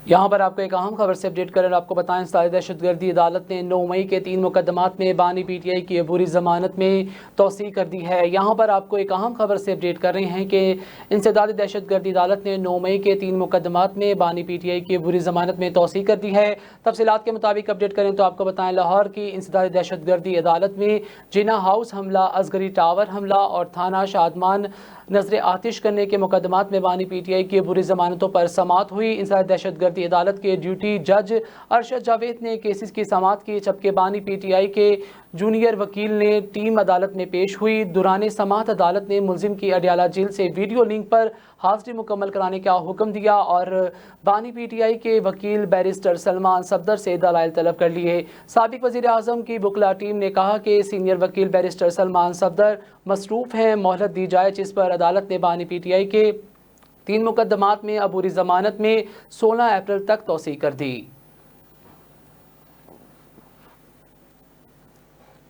یہاں پر آپ کو ایک اہم خبر سے اپڈیٹ کریں، آپ کو بتائیں انسداد دہشت گردی عدالت نے 9 مئی کے 3 مقدمات میں بانی پی ٹی آئی کی عبوری ضمانت میں توسیع کر دی ہے۔ یہاں پر آپ کو ایک اہم خبر سے اپڈیٹ کر رہے ہیں کہ انسداد دہشت گردی عدالت نے 9 مئی کے 3 مقدمات میں بانی پی ٹی آئی کی عبوری ضمانت میں توسیع کر دی ہے۔ تفصیلات کے مطابق اپڈیٹ کریں تو آپ کو بتائیں لاہور کی انسداد دہشت گردی عدالت میں جنا ہاؤس حملہ، اصغری ٹاور حملہ اور تھانہ شادمان نظر آتش کرنے کے مقدمات میں بانی پی ٹی آئی کی عبوری ضمانتوں پر سماعت ہوئی۔ انسداد دہشت گردی عدالت کے ڈیوٹی جج ارشد جاوید نے کیسز کی سماعت کی، جبکہ بانی پی ٹی آئی کے جونیئر وکیل نے ٹیم عدالت میں پیش ہوئی۔ دوران سماعت عدالت نے ملزم کی اڈیالہ جیل سے ویڈیو لنک پر حاضری مکمل کرانے کا حکم دیا اور بانی پی ٹی آئی کے وکیل بیرسٹر سلمان صفدر سے دلائل طلب کر لیے۔ سابق وزیر اعظم کی وکلا ٹیم نے کہا کہ سینئر وکیل بیرسٹر سلمان صفدر مصروف ہیں، مہلت دی جائے، جس پر عدالت نے بانی پی ٹی آئی کے 3 مقدمات میں عبوری ضمانت میں 16 اپریل تک توسیع کر دی۔